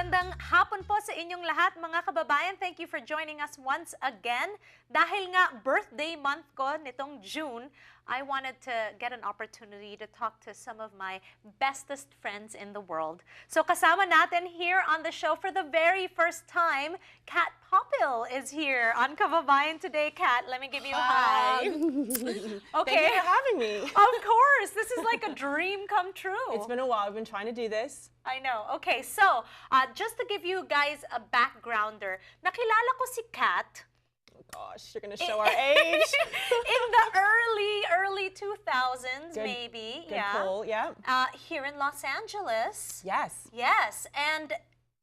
Magandang hapon po sa inyong lahat, mga kababayan. Thank you for joining us once again. Dahil nga birthday month ko nitong June, I wanted to get an opportunity to talk to some of my bestest friends in the world. So kasama natin here on the show for the very first time, Popiel is here on Kababayan Today. Kat, let me give you a hug. Okay. Thank you for having me. Of course. This is like a dream come true. It's been a while. I've been trying to do this. I know. Okay, so just to give you guys a backgrounder, nakilala ko si Kat. Oh gosh, you're gonna show our age. In the early 2000s, maybe. Good pull, yeah. Here in Los Angeles. Yes. Yes, and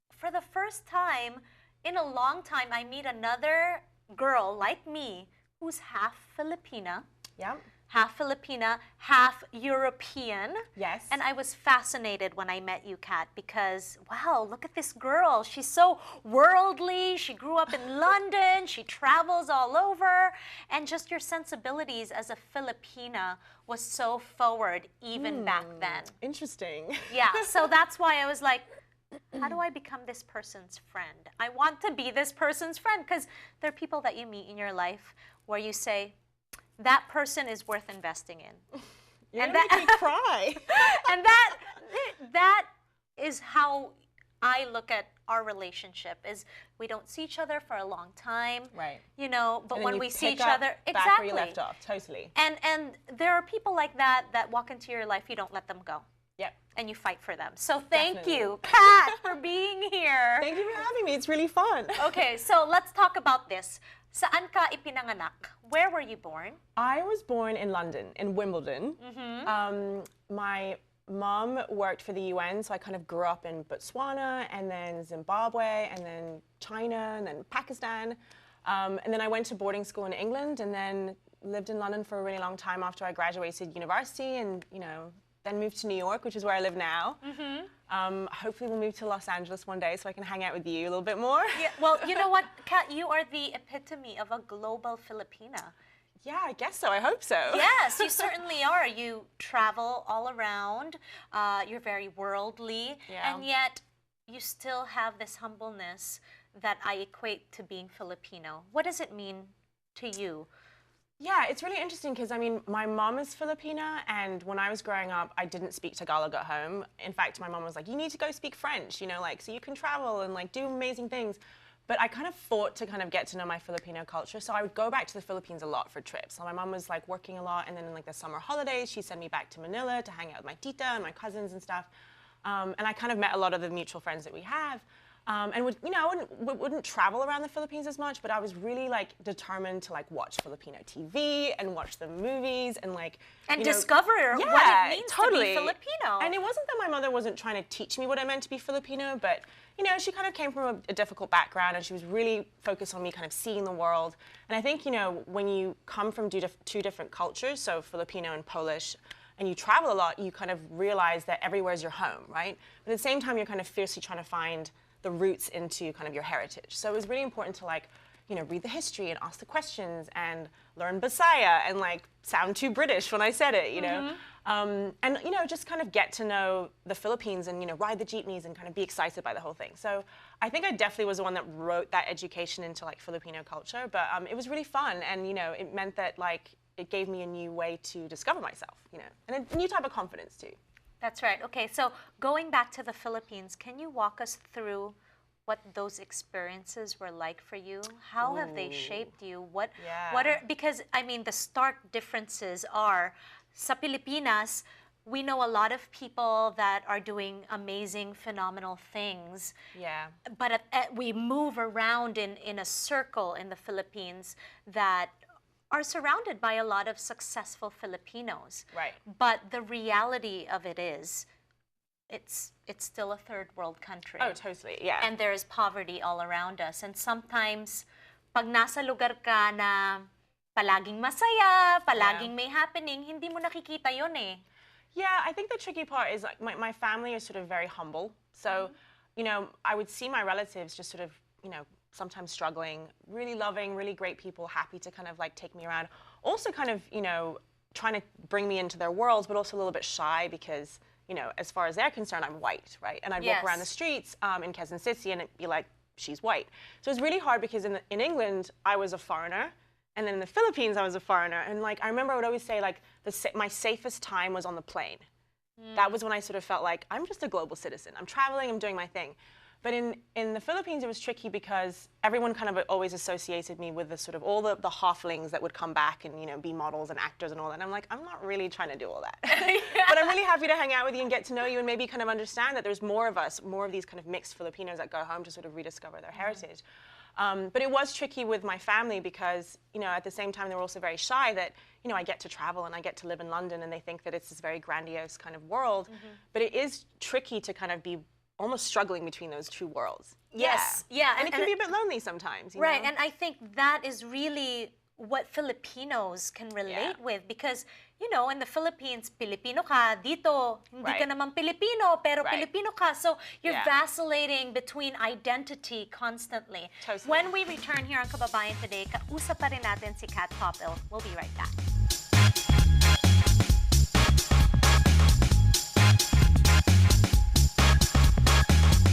for the first time in a long time, I meet another girl like me who's half Filipina. Yeah. Half Filipina, half European. Yes. And I was fascinated when I met you, Kat, because, wow, look at this girl. She's so worldly. She grew up in London. She travels all over. And just your sensibilities as a Filipina was so forward even back then. Interesting. Yeah, so that's why I was like, how do I become this person's friend? I want to be this person's friend, because there are people that you meet in your life where you say, that person is worth investing in. You're gonna make me cry. And that is how I look at our relationship, is we don't see each other for a long time. Right. You know, but when we see each other, back where you left off, totally. And there are people like that walk into your life, you don't let them go. Yep. And you fight for them. So thank you, Kat, for being here. Thank you for having me. It's really fun. Okay, so let's talk about this. Saan ka ipinanganak? Where were you born? I was born in London, in Wimbledon. My mom worked for the UN, so I kind of grew up in Botswana, and then Zimbabwe, and then China, and then Pakistan. And then I went to boarding school in England, and then lived in London for a really long time after I graduated university, and then moved to New York, which is where I live now. Hopefully we'll move to Los Angeles one day so I can hang out with you a little bit more. Yeah, well, you know what, Kat, you are the epitome of a global Filipina. Yeah, I guess so. I hope so. Yes, you certainly are. You travel all around. You're very worldly. Yeah. And yet you still have this humbleness that I equate to being Filipino. What does it mean to you? Yeah, it's really interesting because, I mean, my mom is Filipina, and when I was growing up, I didn't speak Tagalog at home. In fact, my mom was like, you need to go speak French, so you can travel and, do amazing things. But I kind of fought to kind of get to know my Filipino culture, so I would go back to the Philippines a lot for trips. So my mom was, working a lot, and then in, the summer holidays, she'd send me back to Manila to hang out with my tita and my cousins and stuff. And I kind of met a lot of the mutual friends that we have. And I wouldn't travel around the Philippines as much, but I was really determined to watch Filipino TV and watch the movies and discover what it means to be Filipino. And it wasn't that my mother wasn't trying to teach me what it meant to be Filipino, but she kind of came from a difficult background, and she was really focused on me kind of seeing the world. And I think when you come from two different cultures, so Filipino and Polish, and you travel a lot, you kind of realize that everywhere's your home, right? But at the same time, you're kind of fiercely trying to find the roots into kind of your heritage. So it was really important to read the history and ask the questions and learn Bisaya and sound too British when I said it, and just kind of get to know the Philippines and ride the jeepneys and kind of be excited by the whole thing. So I think I definitely was the one that wrote that education into Filipino culture, but it was really fun, and it meant that it gave me a new way to discover myself, and a new type of confidence too. That's right. Okay, so going back to the Philippines, can you walk us through what those experiences were like for you? How have they shaped you? What are, because I mean, the stark differences are, sa Pilipinas, we know a lot of people that are doing amazing, phenomenal things. Yeah. But we move around in a circle in the Philippines that are surrounded by a lot of successful Filipinos. Right. But the reality of it is, it's still a third world country. Oh, totally, yeah. And there is poverty all around us. And sometimes, pag nasa lugar ka na palaging masaya, palaging may happening, hindi mo nakikita yun eh. Yeah, I think the tricky part is my family is sort of very humble. So, I would see my relatives just sort of, sometimes struggling, really loving, really great people, happy to kind of take me around. Also kind of, trying to bring me into their worlds, but also a little bit shy because you know, as far as they're concerned, I'm white, right? And I'd walk around the streets in Quezon City and it'd be like, she's white. So it's really hard because in England, I was a foreigner. And then in the Philippines, I was a foreigner. And like, I remember I would always say like, my safest time was on the plane. That was when I sort of felt like, I'm just a global citizen. I'm traveling, I'm doing my thing. But in the Philippines, it was tricky because everyone kind of always associated me with the sort of all the halflings that would come back and, you know, be models and actors and all that. And I'm like, I'm not really trying to do all that. But I'm really happy to hang out with you and get to know you and maybe kind of understand that there's more of us, more of these kind of mixed Filipinos that go home to sort of rediscover their heritage. But it was tricky with my family because, you know, at the same time, they were also very shy that, you know, I get to travel and I get to live in London and they think that it's this very grandiose kind of world. But it is tricky to kind of be almost struggling between those two worlds. Yes, yeah. And it can be a bit lonely sometimes, you right, know? and I think that is really what Filipinos can relate with because, you know, in the Philippines, Filipino ka, dito, hindi ka naman Filipino, pero Filipino ka. So you're vacillating between identity constantly. Totally. When we return here on Kababayan Today, kausap pa rin natin si Kat Popiel. We'll be right back.